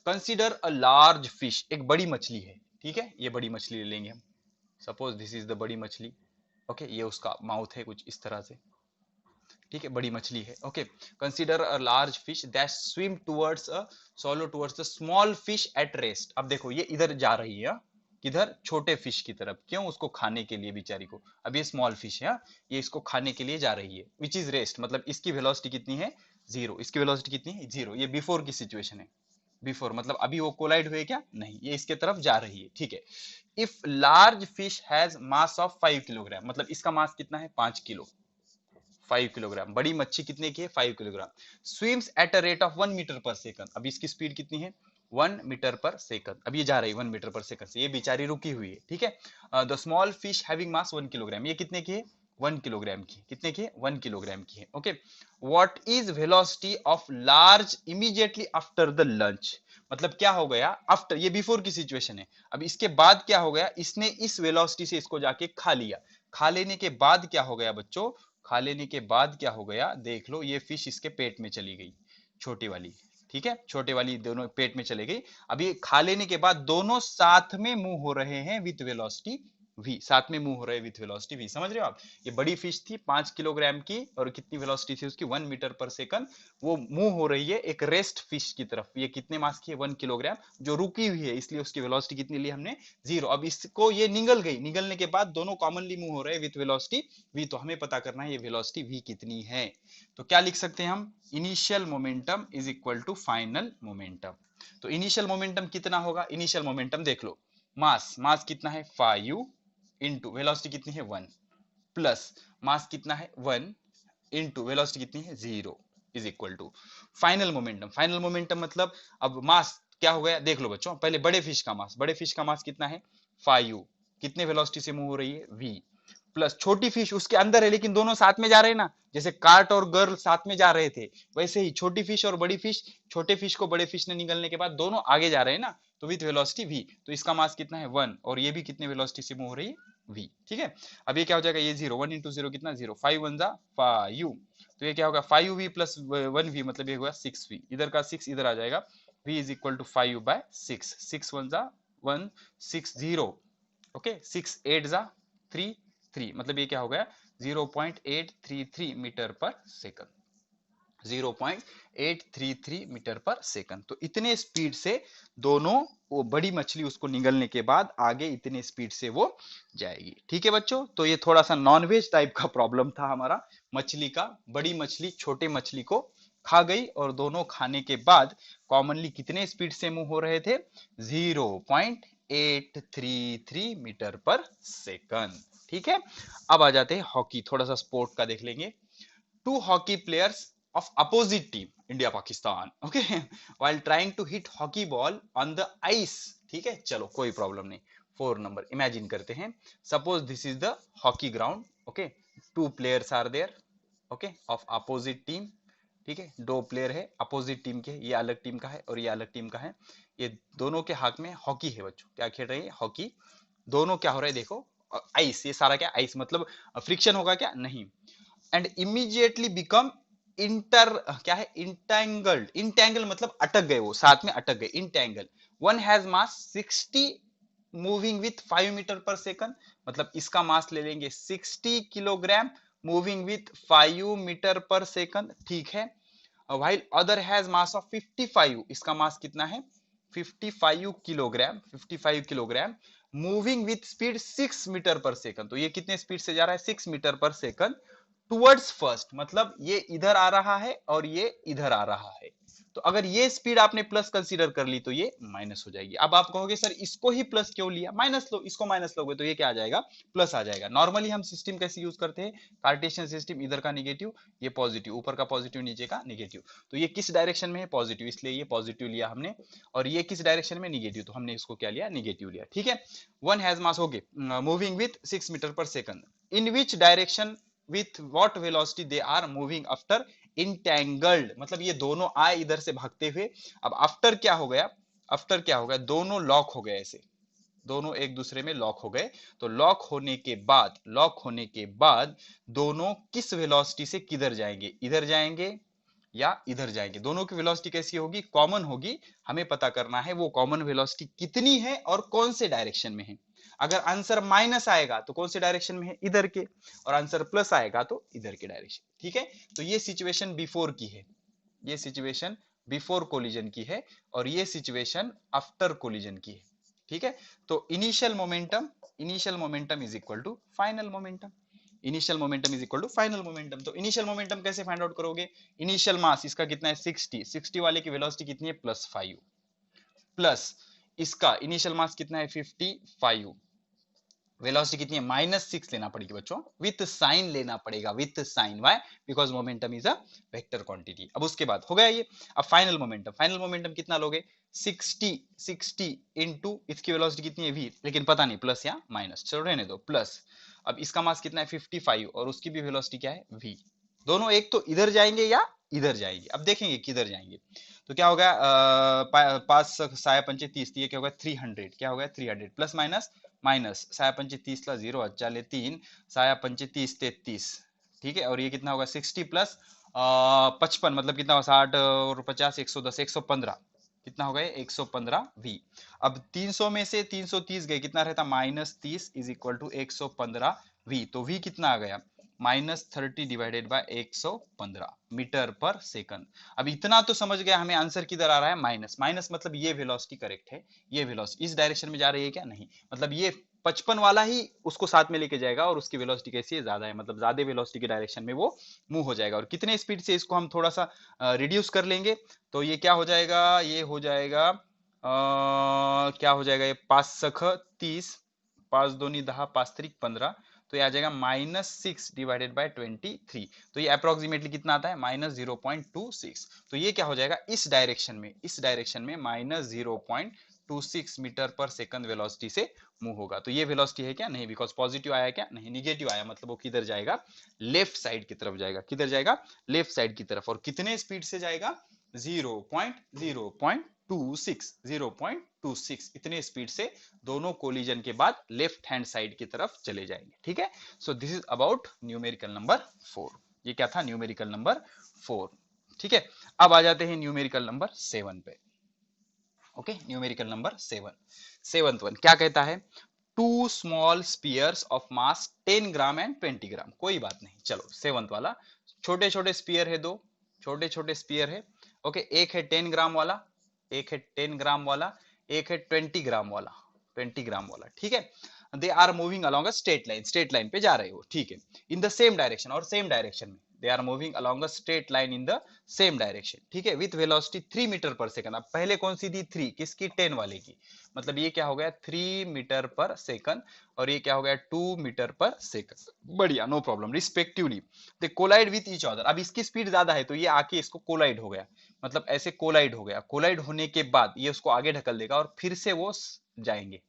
कंसीडर अ लार्ज फिश, एक बड़ी मछली है। ठीक है, ये बड़ी मछली ले लेंगे हम, सपोज दिस इज द बड़ी मछली। ओके, ये उसका माउथ है कुछ इस तरह से। ठीक है, बड़ी मछली है। Okay, consider a large fish that swim towards a सॉलो towards the small fish at rest. अब देखो ये इधर जा रही है, किधर, छोटे फिश की तरफ, क्यों, उसको खाने के लिए बेचारी को। अब ये स्मॉल फिश है, ये इसको खाने के लिए जा रही है, विच इज रेस्ट, मतलब इसकी वेलोसिटी कितनी है 0, इसकी वेलोसिटी कितनी है 0, ये बिफोर की सिचुएशन है। बिफोर मतलब अभी वो कोलाइड हुए क्या, नहीं, ये इसके तरफ जा रही है। ठीक है, if large fish has mass of 5 kilogram, मतलब इसका मास कितना है 5 किलो, 5 किलोग्राम, बड़ी मच्छी कितने की है 5 kilogram, swims at a rate of 1 metre per second. अब इसकी स्पीड कितनी है 1 मीटर पर सेकंड, अब ये जा रही है 1 मीटर पर सेकंड से, ये बेचारी रुकी हुई है। ठीक है, the small fish having mass 1 kilogram, ये कितने की है 1 किलोग्राम की, कितने की है 1 किलोग्राम की है। Okay, what is velocity of large immediately after the lunch, मतलब क्या हो गया आफ्टर, ये बिफोर की सिचुएशन है, अब इसके बाद क्या हो गया, इसने इस वेलोसिटी से इसको जाके खा लिया, खा लेने के बाद क्या हो गया बच्चों, खा लेने के बाद क्या हो गया देख लो, ये फिश इसके पेट में चली गई, छोटी वाली। ठीक है, छोटे वाली दोनों पेट में चले गई। अब ये खा लेने के बाद दोनों साथ में मूव हो रहे हैं विथ वेलोसिटी v, साथ में मूव हो रहे हैं विथ वेलोसिटी v, समझ रहे हो आप। ये बड़ी फिश थी 5 किलोग्राम की, और कितनी वेलोसिटी थी उसकी 1 मीटर पर सेकंड, वो मूव हो रही है एक रेस्ट फिश की तरफ, ये कितने मास की है 1 किलोग्राम, जो रुकी हुई है, इसलिए उसकी वेलोसिटी कितनी ली हमने 0। अब इसको ये निगल गई, निगलने के बाद दोनों कॉमनली मूव हो रहे हैं विथ वेलोसिटी v, तो हमें पता करना है ये वेलोसिटी v कितनी है। तो क्या लिख सकते हैं हम, initial momentum is equal to final momentum. तो इनिशियल मोमेंटम कितना होगा, इनिशियल मोमेंटम देख लो, मास, मास कितना है 5 इंटू वेलोसिटी कितनी है 1, प्लस मास कितना है 1 इंटू वेलोसिटी कितनी है 0 is equal to final momentum. Final momentum मतलब अब मास क्या हो गया देख लो बच्चों, पहले बड़े फिश का मास, बड़े फिश का मास कितना है 5, कितने वेलोसिटी से मूव हो रही है v, प्लस छोटी फिश उसके अंदर है लेकिन दोनों साथ में जा रहे हैं ना, जैसे कार्ट और गर्ल साथ में जा रहे थे, वैसे ही छोटी फिश और बड़ी फिश, छोटे फिश को बड़े फिश ने निगलने के बाद दोनों आगे जा रहे हैं ना, तो विथ वेलोसिटी v, तो इसका मास कितना है 1, और ये भी कितने वेलोसिटी से मूव हो रही है v। ठीक है, अब ये क्या हो जाएगा, ये 0, 1 इंटू 0 कितना 0, 5 1 जा 5, तो ये क्या होगा 5v प्लस 1v, मतलब ये होगा 6v, इधर का 6 इधर आ जाएगा, v is equal to 5 by 6, 6 1 जा 1, 6 0, ओके 6 8 जा 3 3, मतलब ये क्या हो गया 0.833 metre per second, 0.833 metre per second. तो इतने स्पीड से दोनों, वो बड़ी मछली उसको निगलने के बाद आगे इतने स्पीड से वो जाएगी। ठीक है बच्चों, तो ये थोड़ा सा नॉनवेज टाइप का प्रॉब्लम था हमारा मछली का, बड़ी मछली छोटे मछली को खा गई, और दोनों खाने के बाद कॉमनली कितने स्पीड से मूव हो रहे थे 0.833 मीटर पर सेकंड। ठीक है, अब आ जाते हैं हॉकी, थोड़ा सा स्पोर्ट का देख लेंगे। Two hockey players of opposite team, India Pakistan, okay, while trying to hit hockey ball on the ice, ठीक है, चलो कोई प्रॉब्लम नहीं, 4 नंबर इमेजिन करते हैं, suppose this is the hockey ground, okay, 2 players are there, okay, of opposite team, ठीक है, 2 player है अपोजिट टीम के, ये अलग टीम का है और ये अलग टीम का है, ये दोनों के हाथ में हॉकी है बच्चों, क्या खेल रहे हैं हॉकी, दोनों क्या हो रहा है देखो, आइस, ये सारा क्या आइस, मतलब फ्रिक्शन होगा क्या, नहीं, एंड इमीडिएटली बिकम इंटर, क्या है, इंटेंगल्ड, इंटेंगल मतलब अटक गए, वो साथ में अटक गए, entangle, one has mass 60 moving with 5 metre per second, मतलब इसका मास ले लेंगे 60 kilogram moving with 5 metre per second, ठीक है, while other has mass of 55, इसका मास कितना है 55 kilogram, 55 kilogram, moving with speed 6 metre per second, तो ये कितने स्पीड से जा रहा है 6 metre per second towards first, मतलब ये इधर आ रहा है और ये इधर आ रहा है, तो अगर ये स्पीड आपने प्लस कंसीडर कर ली तो ये माइनस हो जाएगी। अब आप कहोगे सर इसको ही प्लस क्यों लिया, माइनस लो, इसको माइनस लोगे तो ये क्या आ जाएगा, प्लस आ जाएगा। नॉर्मली हम सिस्टम कैसे यूज करते हैं, कार्टेशियन सिस्टम, इधर का निगेटिव, ये पॉजिटिव, ऊपर का पॉजिटिव नीचे का निगेटिव, तो ये किस डायरेक्शन में है पॉजिटिव, इसलिए ये पॉजिटिव लिया हमने, और ये किस डायरेक्शन में निगेटिव, तो हमने इसको क्या लिया निगेटिव लिया, ठीक है। One has mass, okay, moving with 6 metre per second, in which direction with what velocity they are moving after entangled, मतलब ये दोनों आए इधर से भागते हुए, अब आफ्टर क्या हो गया, आफ्टर क्या हो गया, दोनों लॉक हो गए, ऐसे दोनों एक दूसरे में लॉक हो गए, तो लॉक होने के बाद, लॉक होने के बाद दोनों किस वेलोसिटी से किधर जाएंगे, इधर जाएंगे या इधर जाएंगे, दोनों की वेलोसिटी कैसी होगी, कॉमन होगी, हमें पता करना है वो कॉमन वेलोसिटी कितनी है और कौन से डायरेक्शन में है। अगर आंसर माइनस आएगा तो कौन से डायरेक्शन में है, इधर के, और आंसर प्लस आएगा तो इधर के डायरेक्शन, ठीक है। तो ये सिचुएशन बिफोर की है, ये सिचुएशन बिफोर कोलिजन की है, और ये सिचुएशन आफ्टर कोलिजन की है, ठीक है। तो initial momentum is equal to final momentum, initial momentum is equal to final momentum. तो इनिशियल मोमेंटम कैसे फाइंड आउट करोगे, इनिशियल मास इसका कितना है 60, 60 वाले की वेलोसिटी कितनी है +5, प्लस इसका इनिशियल मास कितना है 55, वेलोसिटी कितनी है -6 लेना पड़ेगी बच्चों, विथ साइन लेना पड़ेगा, with sign, why, because momentum is a vector quantity. अब उसके बाद हो गया ये, अब फाइनल मोमेंटम, फाइनल मोमेंटम कितना लोगे 60 इनटू इसकी वेलोसिटी कितनी है v, लेकिन पता नहीं प्लस या माइनस, चलो रहने दो, प्लस, अब इसका मास कितना है 55 और उसकी भी वेलोसिटी क्या है v, दोनों एक तो इधर जाएंगे या इधर जाएंगे, अब देखेंगे किधर जाएंगे, तो क्या होगा 5 6 30, ये क्या होगा 300, क्या होगा 300 प्लस माइनस, माइनस 6 5 30 ला 0 चाले 3 6 5 30 33, ठीक है, और ये कितना होगा 60 प्लस 55, मतलब कितना होगा 60 और 50 110 115, कितना होगा 115 v। अब 300 में से 330 गए, कितना रहता -30 इज इक्वल टू 115 v, तो v कितना आ गया -30 divided by 115 metre per second. अब इतना तो समझ गया हमें, आंसर किधर आ रहा है माइनस, माइनस मतलब ये वेलोसिटी करेक्ट है, ये वेलोसिटी इस डायरेक्शन में जा रही है क्या, नहीं, मतलब ये 55 वाला ही उसको साथ में लेके जाएगा, और उसकी वेलोसिटी कैसी है ज्यादा है, मतलब ज्यादा वेलोसिटी के डायरेक्शन में वो मूव हो जाएगा, और कितने स्पीड से इसको हम थोड़ा सा रिड्यूस कर लेंगे, तो ये क्या हो जाएगा, ये हो जाएगा क्या हो जाएगा, ये 5 सख 30, 5 दूनी 10, 5 त्रिक 15, तो ये आ जाएगा -6 डिवाइडेड बाय 23, तो ये अप्रोक्सीमेटली कितना आता है -0.26, तो ये क्या हो जाएगा इस डायरेक्शन में, इस डायरेक्शन में -0.26 मीटर पर सेकंड वेलोसिटी से मूव होगा। तो ये वेलोसिटी है क्या, नहीं, बिकॉज पॉजिटिव आया क्या, नहीं, निगेटिव आया, मतलब वो किधर जाएगा, लेफ्ट साइड की तरफ जाएगा, किधर जाएगा, लेफ्ट साइड की तरफ, और कितने स्पीड से जाएगा 0.26 इतने स्पीड से दोनों कोलिजन के बाद लेफ्ट हैंड साइड की तरफ चले जाएंगे, ठीक है। So this is about numerical number 4, ये क्या था न्यूमेरिकल नंबर 4, ठीक है। अब आ जाते हैं न्यूमेरिकल नंबर 7 पे, okay, numerical number 7, seventh one क्या कहता है, 2 small spheres of mass 10 gram and 20 gram, कोई बात नहीं, चलो सेवंथ वाला, छोटे छोटे स्पीयर है, दो छोटे छोटे स्पीयर है, ओके, एक है 10 ग्राम वाला, एक है 10 ग्राम वाला, एक है 20 ग्राम वाला, 20 ग्राम वाला, ठीक है। They are moving along a straight line पे जा रहे हो, ठीक है, इन द सेम डायरेक्शन, और सेम डायरेक्शन में, they are moving along a straight line in the same direction, ठीक है, with velocity 3 metre per second. अब पहले कौन सी थी 3, किसकी 10 वाले की, मतलब ये क्या हो गया 3 मीटर पर सेकंड, और ये क्या हो गया 2 मीटर पर सेकंड, बढ़िया, no problem, respectively they collide with each other. अब इसकी स्पीड ज्यादा है तो ये आके इसको कोलाइड हो गया, मतलब ऐसे कोलाइड हो गया, कोलाइड होने के बाद ये उसको आगे ढकल देगा और फिर से वो जाएंगे,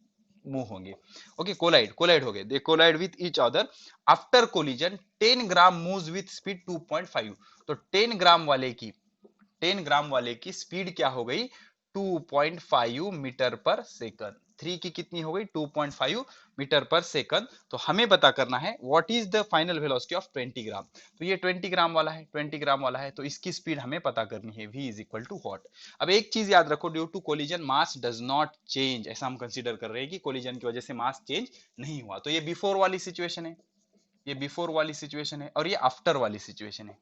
मूव होंगे। ओके, कोलाइड कोलाइड हो गए, they collide with each other after collision 10 gram moves with speed 2.5। तो 10 ग्राम वाले की स्पीड क्या हो गई 2.5 मीटर पर सेकंड। 3 की कितनी हो गई 2.5 मीटर पर सेकंड। तो हमें पता करना है what is the final velocity of 20 ग्राम। तो ये 20 ग्राम वाला है, 20 ग्राम वाला है, तो इसकी स्पीड हमें पता करनी है, v is equal to what. अब एक चीज याद रखो, due to collision mass does not change, ऐसा हम कंसीडर कर रहे हैं कि कोलिजन की वजह से मास चेंज नहीं हुआ। तो ये बिफोर वाली सिचुएशन है, ये बिफोर वाली सिचुएशन है, और ये आफ्टर वाली सिचुएशन है,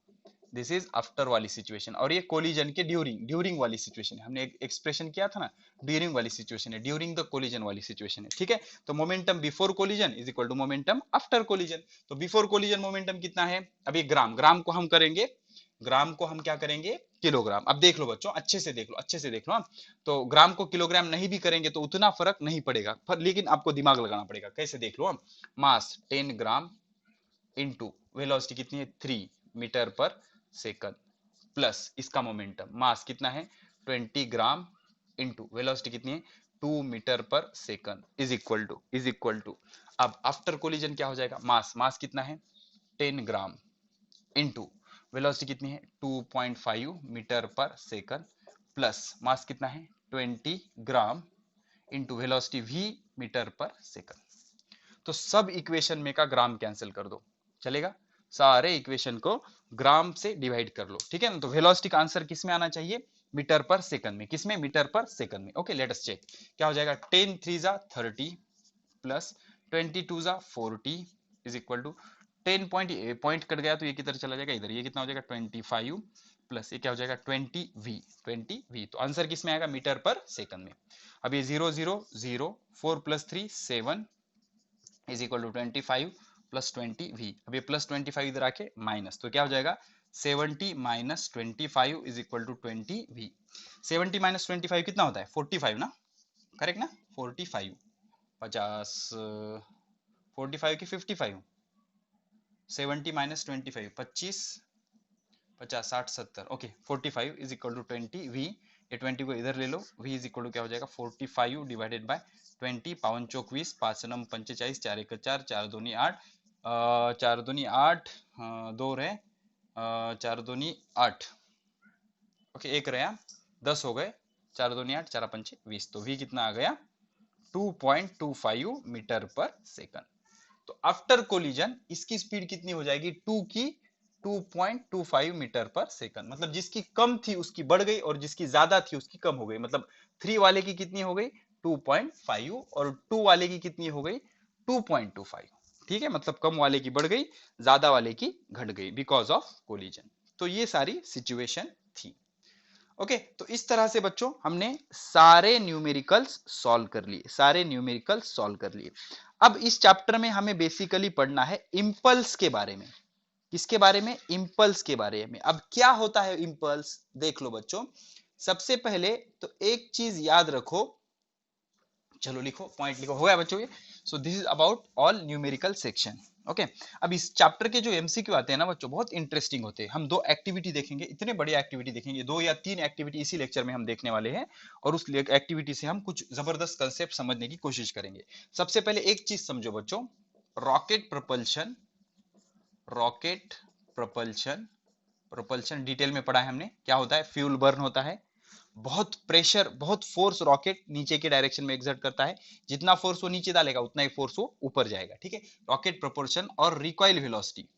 दिस इज आफ्टर वाली सिचुएशन। और ये कोलिजन के ड्यूरिंग वाली सिचुएशन है, हमने एक एक्सप्रेशन किया था ना, ड्यूरिंग वाली सिचुएशन है, ड्यूरिंग द कोलिजन वाली सिचुएशन है, ठीक है। तो momentum before collision is equal to momentum after collision. तो बिफोर कोलिजन मोमेंटम कितना है, अभी ग्राम, ग्राम को हम करेंगे, ग्राम को हम क्या करेंगे किलोग्राम। अब देख लो बच्चों, अच्छे से देख लो, अच्छे से देख लो। तो ग्राम को किलोग्राम नहीं भी करेंगे तो उतना फर्क नहीं पड़ेगा, पर लेकिन आपको दिमाग लगाना पड़ेगा। कैसे देख लो, मास 10 ग्राम इंटू वेलोसिटी कितनी है 3 मीटर पर सेकंड, प्लस इसका मोमेंटम मास कितना है 20 ग्राम इंटू वेलोसिटी कितनी है 2 metre per second is equal to अब आफ्टर कोलिजन क्या हो जाएगा, मास मास कितना है 10 ग्राम इंटू वेलोसिटी कितनी है 2.5 metre per second, plus mass कितना है 20 gram into velocity v metre per second. तो सब इक्वेशन में का ग्राम कैंसिल कर दो, चलेगा। सारे इक्वेशन को ग्राम से डिवाइड कर लो, ठीक है ना। तो वेलोसिटी का आंसर किस में आना चाहिए, मीटर पर सेकंड में। किस में, मीटर पर सेकंड में। ओके, लेट अस चेक क्या हो जाएगा। 10 3 जा 30 प्लस 22 जा 40 इज इक्वल टू 10 पॉइंट कट गया तो ये किधर चला जाएगा, इधर। ये कितना हो जाएगा 25 प्लस ये क्या हो जाएगा 20 v। तो आंसर किस में आएगा, मीटर पर सेकंड में। अब ये 0 0 0 4 plus 3 7 is equal to 25 plus 20 v। अब ये प्लस 25 इधर आके माइनस, तो क्या हो जाएगा 70 minus 25 is equal to 20v। 70 minus 25 कितना होता है 45 ना, करेक्ट ना। 45 50 45 की 55, 70 minus 25 25 50 60 70, okay 45 is equal to 20v। ये 20 को इधर ले लो, v इज इक्वल टू क्या हो जाएगा 45 डिवाइडेड बाय 20, पावन चौक 20, 5 नम 45, 4 1 4, 4 दूनी 8, 4 दूनी 8, 2 रहे 4 दूनी 8, ओके 1 रहा 10 हो गए, 4 दूनी 8, 4 पंचे 20। तो v कितना आ गया 2.25 मीटर पर सेकंड। तो आफ्टर कोलिजन इसकी स्पीड कितनी हो जाएगी 2 की 2.25 मीटर पर सेकंड। मतलब जिसकी कम थी उसकी बढ़ गई और जिसकी ज्यादा थी उसकी कम हो गई। मतलब 3 वाले की कितनी हो गई 2.5 और 2 वाले की कितनी हो गई 2.25, ठीक है। मतलब कम वाले की बढ़ गई, ज्यादा वाले की घट गई बिकॉज ऑफ कोलिजन। तो ये सारी सिचुएशन थी। ओके, तो इस तरह से बच्चों हमने सारे न्यूमेरिकल्स सॉल्व कर लिए, सारे न्यूमेरिकल्स सॉल्व कर लिए। अब इस चैप्टर में हमें बेसिकली पढ़ना है इंपल्स के बारे में। किसके बारे में, इंपल्स के बारे में। अब क्या होता है इंपल्स, देख लो बच्चों। सबसे पहले तो एक चीज याद रखो, चलो लिखो, पॉइंट लिखो, हो गया बच्चों ये। सो this is about all numerical section. Okay, अब इस चैप्टर के जो एमसीक्यू आते हैं ना बच्चों, बहुत इंटरेस्टिंग होते हैं। हम 2 एक्टिविटी देखेंगे, इतने बड़े एक्टिविटी देखेंगे, 2 या 3 एक्टिविटी इसी लेक्चर में हम देखने वाले हैं। और उस एक्टिविटी से हम कुछ जबरदस्त कंसेप्ट समझने की कोशिश करेंगे। सबसे पहले एक चीज समझो बच्चों, rocket propulsion, rocket propulsion, propulsion detail में पढ़ा है हमने। क्या होता है, फ्यूल बर्न होता है, बहुत प्रेशर, बहुत फोर्स रॉकेट नीचे के डायरेक्शन में एग्जर्ट करता है। जितना फोर्स वो नीचे डालेगा उतना ही फोर्स वो ऊपर जाएगा, ठीक है। रॉकेट प्रोपोर्शन और रिकॉइल वेलोसिटी,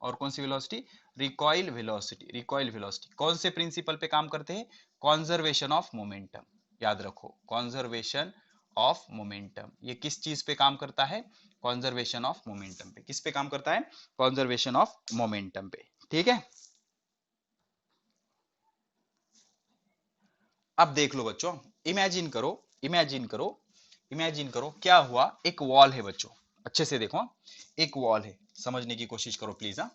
और कौन सी velocity, recoil velocity. Recoil velocity कौन से प्रिंसिपल पे काम करते हैं, कॉन्जर्वेशन ऑफ मोमेंटम। याद रखो, कॉन्जर्वेशन ऑफ मोमेंटम। ये किस चीज पे काम करता है, कॉन्जर्वेशन ऑफ मोमेंटम पे। किस पे काम करता है, कॉन्जर्वेशन ऑफ मोमेंटम पे, ठीक है। अब देख लो बच्चों, इमेजिन करो, इमेजिन करो, इमेजिन करो क्या हुआ। एक वॉल है बच्चों, अच्छे से देखो, एक वॉल है, समझने की कोशिश करो प्लीज। हाँ,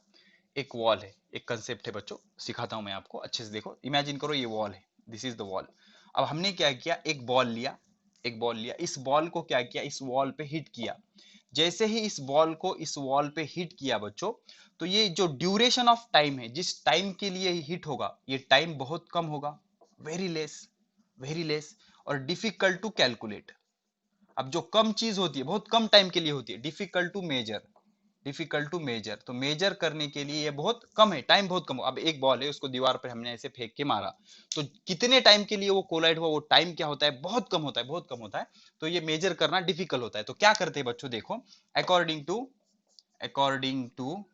एक वॉल है, एक कंसेप्ट है बच्चों, सिखाता हूं मैं आपको, अच्छे से देखो। इमेजिन करो ये वॉल है, दिस इज द वॉल। अब हमने क्या किया, एक बॉल लिया, एक बॉल लिया, इस बॉल को क्या किया, इस वॉल पे हिट किया। जैसे ही इस बॉल को इस वॉल पे हिट किया बच्चों, तो ये जो ड्यूरेशन ऑफ टाइम है, जिस टाइम के लिए हिट होगा, ये टाइम बहुत कम होगा, वेरी लेस, वेरी लेस, और डिफिकल्ट टू कैलकुलेट। अब जो कम चीज होती है, बहुत कम टाइम के लिए होती है, difficult to measure, difficult to measure, तो मेजर करने के लिए ये बहुत कम है, टाइम बहुत कम हो। अब एक बॉल है, उसको दीवार पर हमने ऐसे फेंक के मारा, तो कितने टाइम के लिए वो कोलाइड हुआ, वो टाइम क्या होता है, बहुत कम होता है, बहुत कम होता है। तो ये मेजर करना डिफिकल्ट होता है। तो क्या करते हैं बच्चों, देखो, according to according to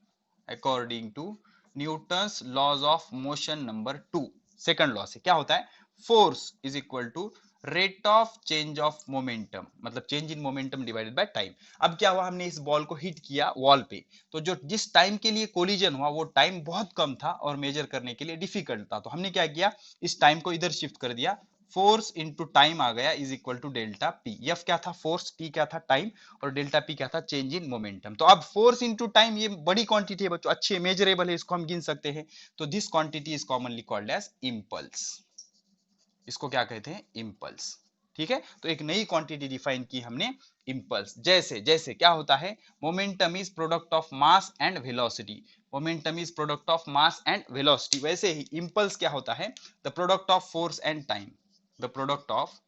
according to Newton's laws of motion number 2, second law से क्या होता है, force is equal to rate of change of momentum, मतलब change in momentum divided by time. अब क्या हुआ, हमने इस बॉल को हिट किया वॉल पे, तो जो जिस टाइम के लिए कोलिजन हुआ वो टाइम बहुत कम था और मेजर करने के लिए डिफिकल्ट था, तो हमने क्या किया, इस टाइम को इधर शिफ्ट कर दिया, फोर्स इंटू टाइम आ गया is equal to delta P. F क्या था, फोर्स, टी क्या था, टाइम, और डेल्टा पी क्या था, चेंज इन मोमेंटम। तो अब फोर्स इंटू टाइम ये बड़ी क्वांटिटी है बच्चों, अच्छी मेजरेबल है, इसको हम गिन सकते हैं। तो this quantity is commonly called as impulse, इसको क्या कहते हैं, इम्पल्स। ठीक है, तो एक नई क्वांटिटी डिफाइन की हमने, इम्पल्स। जैसे जैसे क्या होता है, momentum is product of mass and velocity, momentum is product of mass and velocity, वैसे ही इम्पल्स क्या होता है, the product of force and time, the product of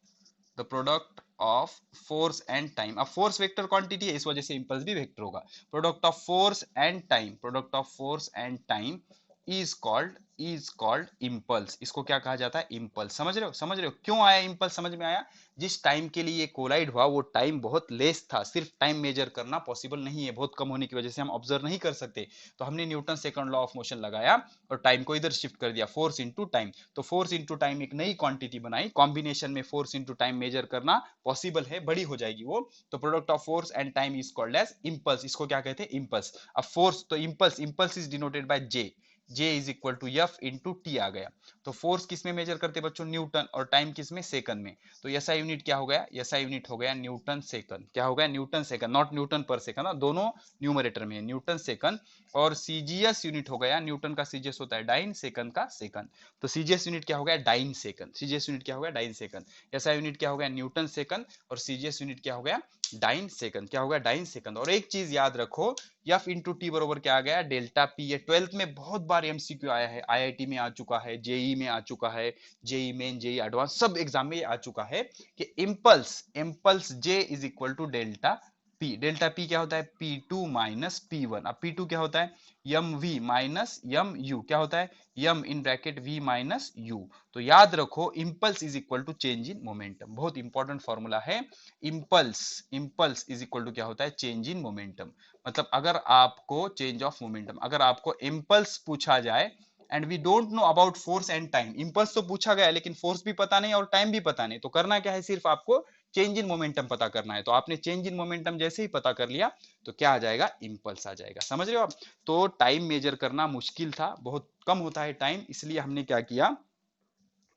the product of force and time. अब फोर्स वेक्टर क्वांटिटी है, इस वजह से impulse भी वेक्टर होगा। Product of force and time, product of force and time is called impulse, इसको क्या कहा जाता है, इम्पल्स। समझ रहे हो, समझ रहे हो क्यों आया इम्पल्स, समझ में आया। जिस टाइम के लिए ये कोलाइड हुआ वो टाइम बहुत लेस था, सिर्फ टाइम मेजर करना पॉसिबल नहीं है, बहुत कम होने की वजह से हम ऑब्जर्व नहीं कर सकते, तो हमने Newton second law of motion लगाया और टाइम को इधर शिफ्ट कर दिया, फोर्स इंटू टाइम। तो फोर्स इंटू टाइम एक नई क्वांटिटी बनाई, कॉम्बिनेशन में फोर्स इंटू टाइम मेजर करना पॉसिबल है, बड़ी हो जाएगी वो। तो product of force and time is called as impulse, इसको क्या कहते हैं, इम्पल्स। अब फोर्स, तो impulse, impulse is denoted by J, J is equal to F into T आ गया। तो फोर्स किस में मेजर करते बच्चों, न्यूटन, और टाइम किस में, सेकंड में। तो एसआई यूनिट क्या हो गया, एसआई यूनिट हो गया न्यूटन सेकंड, क्या हो गया, न्यूटन सेकंड, नॉट न्यूटन पर सेकंड, दोनों न्यूमरेटर में है, न्यूटन सेकंड। और सीजीएस यूनिट हो गया, न्यूटन का सीजीएस होता है डाइन, सेकंड का सेकंड, तो सीजीएस यूनिट क्या हो गया, डाइन सेकंड, सीजीएस यूनिट क्या हो गया, डाइन सेकंड। एसआई यूनिट क्या हो गया, न्यूटन सेकंड, और सीजीएस यूनिट क्या हो गया, डाइन सेकंड, क्या हो गया, डाइन सेकंड। और एक चीज याद रखो, एफ इंटू टी बरोबर क्या आ गया, डेल्टा पी। ये 12th में बहुत बार एमसीक्यू आया है, आईआईटी में आ चुका है, जेई में आ चुका है, जेई मेन, जेई एडवांस, सब एग्जाम में आ चुका है कि impulse, impulse J is equal to delta P. Delta P क्या होता है, P two minus P one. अब पी टू क्या होता है, m v minus m u, क्या होता है, m in bracket v minus u. तो याद रखो, impulse is equal to change in momentum, बहुत इंपॉर्टेंट फॉर्मूला है। Impulse, impulse is equal to क्या होता है, चेंज इन मोमेंटम। मतलब अगर आपको चेंज ऑफ मोमेंटम, अगर आपको इम्पल्स पूछा जाए and we don't know about force and time, impulse तो पूछा गया लेकिन फोर्स भी पता नहीं और टाइम भी पता नहीं, तो करना क्या है, सिर्फ आपको चेंज इन मोमेंटम पता करना है। तो आपने चेंज इन मोमेंटम जैसे ही पता कर लिया तो क्या आ जाएगा, इम्पल्स आ जाएगा। समझ रहे हो आप। तो टाइम मेजर करना मुश्किल था, बहुत कम होता है टाइम, इसलिए हमने क्या किया,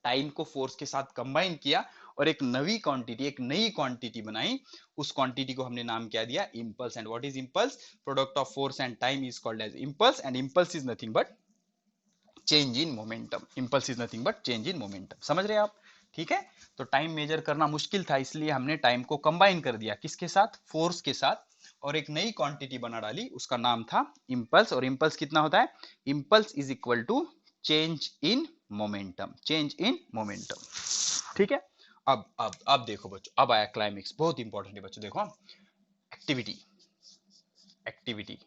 टाइम को फोर्स के साथ कंबाइन किया और एक नई क्वांटिटी, एक नई क्वांटिटी बनाई। उस क्वांटिटी को हमने नाम क्या दिया, impulse. And what is impulse, product of force and time is called as impulse, and impulse is nothing but change in momentum, impulse is nothing but change in momentum. समझ रहे हैं आप, ठीक है। तो टाइम मेजर करना मुश्किल था, इसलिए हमने टाइम को कंबाइन कर दिया, किसके साथ, फोर्स के साथ, और एक नई क्वांटिटी बना डाली, उसका नाम था इम्पल्स। और इम्पल्स कितना होता है, impulse is equal to change in momentum, change in momentum. ठीक है। अब देखो बच्चों, अब आया क्लाइमेक्स, बहुत इंपॉर्टेंट है बच्चों, देखो, एक्टिविटी, एक्टिविटी,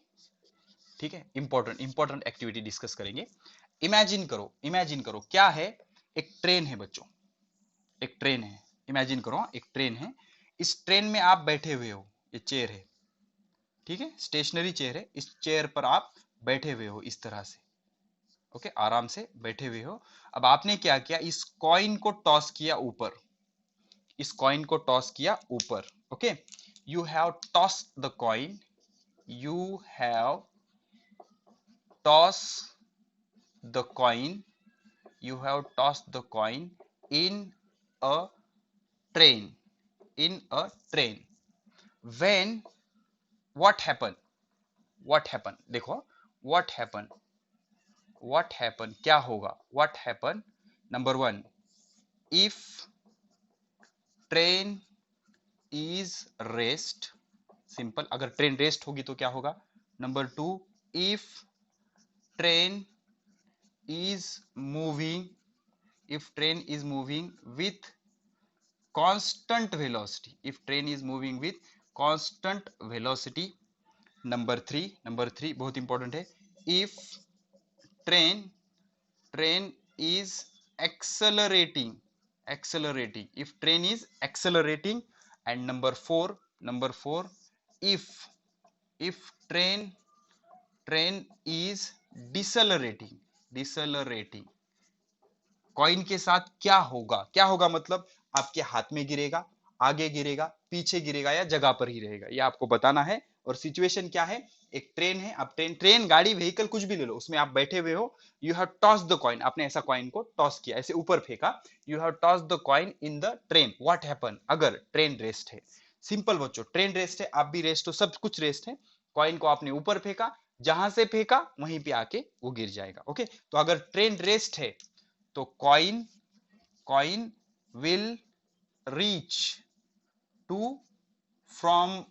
ठीक है, इंपॉर्टेंट इंपॉर्टेंट एक्टिविटी डिस्कस करेंगे। इमेजिन करो, इमेजिन करो क्या है, एक ट्रेन है बच्चों, एक ट्रेन है, इमेजिन करो एक ट्रेन है, इस ट्रेन में आप बैठे हुए हो, ये चेयर है, ठीक है, स्टेशनरी चेयर है, इस चेयर पर आप बैठे हुए हो इस तरह से, ओके, आराम से बैठे हुए हो। अब आपने क्या किया, इस कॉइन को टॉस किया ऊपर, इस कॉइन को टॉस किया ऊपर, okay, you have toss the coin, you have toss the coin, you have tossed the coin in a train, in a train, when what happened, what happened, देखो, what happened, what happened क्या होगा, what happened, number one, if train is rest, simple, अगर train rest होगी तो क्या होगा, number two, if train is moving, if train is moving with constant velocity, if train is moving with constant velocity. number 3 बहुत important है, if train is accelerating, if train is accelerating. And number 4 if train is decelerating. Coin के साथ क्या होगा मतलब आपके हाथ में गिरेगा, आगे गिरेगा, पीछे गिरेगा, या जगह पर ही रहेगा, ये आपको बताना है। और सिचुएशन क्या है, एक ट्रेन है, आप ट्रेन गाड़ी व्हीकल कुछ भी ले लो, उसमें आप बैठे हुए हो, you have toss the coin, आपने ऐसा कॉइन को टॉस किया, ऐसे ऊपर फेंका, you have toss the coin in the train, what happen, अगर ट्रेन रेस्ट है। सिंपल बच्चों, ट्रेन रेस्ट है, आप भी रेस्ट हो, सब कुछ रेस्ट है, कॉइन को आपने ऊपर फेंका, जहां से फेंका वहीं पे आके वो गिर जाएगा। ओके, तो अगर ट्रेन रेस्ट है तो coin will reach to from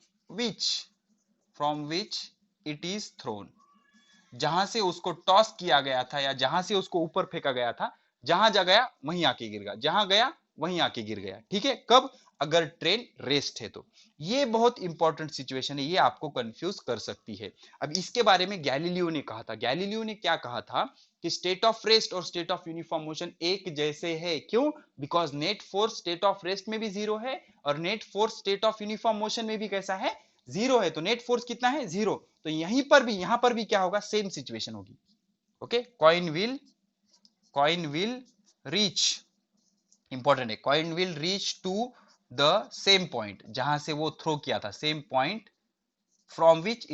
which it is thrown, जहां से उसको टॉस किया गया था या जहां से उसको ऊपर फेंका गया था, जहां जा गया वहीं आके गिर गया, जहां गया वहीं आके गिर गया। ठीक है, कब, अगर ट्रेन रेस्ट है तो। ये बहुत इंपॉर्टेंट सिचुएशन है, ये आपको कंफ्यूज कर सकती है। अब इसके बारे में गैलीलियो ने कहा था, गैलीलियो ने क्या कहा था कि स्टेट ऑफ रेस्ट और स्टेट ऑफ यूनिफॉर्म मोशन एक जैसे है। क्यों? Because net force state of rest में भी जीरो है और net force state of uniform motion में भी कैसा है, जीरो है। तो नेट फोर्स कितना है, जीरो। तो यहीं पर भी क्या होगा, सेम सिचुएशन होगी। Okay, coin will reach, important है, coin will reach to the same point, जहां से वो थ्रो किया था, same point, from which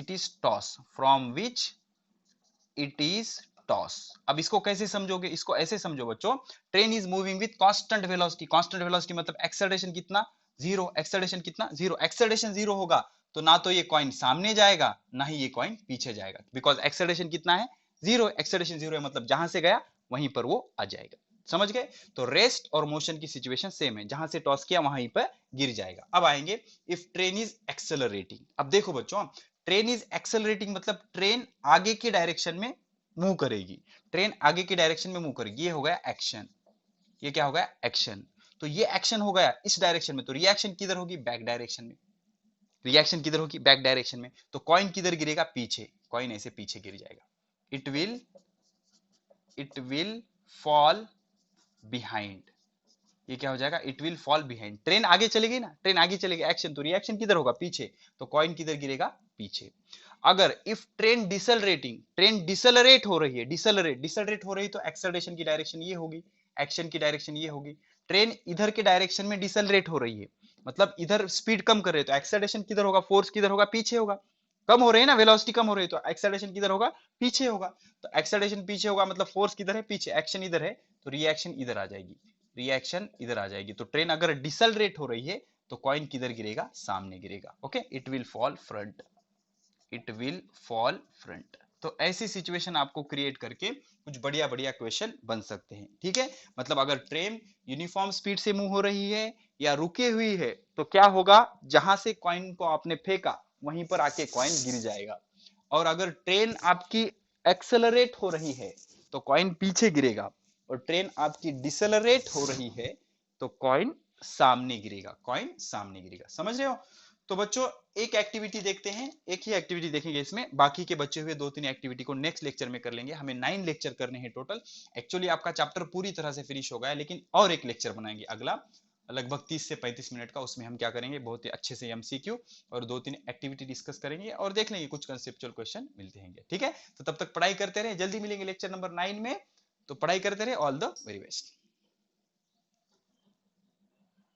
it is toss. अब इसको कैसे समझोगे, इसको ऐसे समझो बच्चों, train is moving with constant velocity मतलब एक्सेलरेशन कितना, जीरो, एक्सेलरेशन जीरो होगा तो ना तो ये कॉइन सामने जाएगा ना ही ये कॉइन पीछे जाएगा, बिकॉज एक्सेलरेशन कितना है, जीरो, एक्सेलरेशन जीरो है, मतलब जहां से गया वहीं पर वो आ जाएगा। समझ गए? तो रेस्ट और मोशन की सिचुएशन सेम है, जहां से टॉस किया वहीं पर गिर जाएगा। अब आएंगे इफ ट्रेन इज एक्सेलरेटिंग। अब देखो बच्चों, ट्रेन इज एक्सेलरेटिंग मतलब ट्रेन आगे की डायरेक्शन में मूव करेगी, ट्रेन आगे की डायरेक्शन में मूव करेगी, ये हो गया एक्शन, ये क्या हो गया, एक्शन। तो ये एक्शन हो गया इस डायरेक्शन में, तो रिएक्शन किधर होगी, बैक डायरेक्शन में, रिएक्शन किधर होगी, बैक डायरेक्शन में। तो कॉइन किधर गिरेगा, पीछे, कॉइन ऐसे पीछे गिर जाएगा। इट विल फॉल बिहाइंड, ये क्या हो जाएगा, it will fall behind. Train आगे चलेगी ना, ट्रेन आगे चलेगी, एक्शन, तो रिएक्शन किधर होगा, पीछे, तो कॉइन किधर गिरेगा, पीछे। अगर if train decelerating, train decelerate हो रही है, डिसलरेट हो रही तो एक्सेलरेशन की डायरेक्शन ये होगी, एक्शन की डायरेक्शन ये होगी। ट्रेन इधर के डायरेक्शन में डिसलरेट हो रही है, मतलब इधर स्पीड कम कर रहे हैं, तो एक्सेलरेशन किधर होगा, फोर्स किधर होगा, पीछे होगा। कम हो रही है ना, वेलोसिटी कम हो रही है, तो एक्सेलरेशन किधर होगा, पीछे होगा। तो एक्सेलरेशन पीछे होगा मतलब फोर्स किधर है, पीछे, एक्शन इधर है, तो रिएक्शन इधर आ जाएगी, रिएक्शन इधर आ जाएगी। तो ट्रेन अगर डिसलरेट हो रही है तो कॉइन किधर गिरेगा, सामने गिरेगा। Okay, it will fall front, it will fall front. तो ऐसी सिचुएशन आपको क्रिएट करके कुछ बढ़िया बढ़िया क्वेश्चन बन सकते हैं। ठीक है, मतलब अगर ट्रेन यूनिफॉर्म स्पीड से मूव हो रही है या रुकी हुई है तो क्या होगा, जहां से कॉइन को आपने फेंका वहीं पर आके कॉइन गिर जाएगा। और अगर ट्रेन आपकी एक्सेलरेट हो रही है तो कॉइन पीछे गिरेगा, और ट्रेन आपकी डिसेलरेट हो रही है तो कॉइन सामने गिरेगा, कॉइन सामने गिरेगा। समझ रहे हो? तो बच्चों एक एक्टिविटी देखते हैं, एक ही एक्टिविटी देखेंगे इसमें, बाकी के बचे हुए 2-3 एक्टिविटी को नेक्स्ट लेक्चर में कर लेंगे। हमें 9 लेक्चर करने हैं टोटल। एक्चुअली आपका चैप्टर पूरी तरह से फिनिश हो गया है, लेकिन और एक लेक्चर बनाएंगे अगला, लगभग 30 से 35 मिनट का। उसमें हम क्या करेंगे, बहुत ही अच्छे से एमसीक्यू और 2-3 एक्टिविटी डिस्कस करेंगे और देख लेंगे कुछ कंसेप्चुअल क्वेश्चन मिलते हैं। ठीक है, तो तब तक पढ़ाई करते रहे, जल्दी मिलेंगे लेक्चर नंबर 9 में। तो पढ़ाई करते रहे, ऑल द वेरी बेस्ट।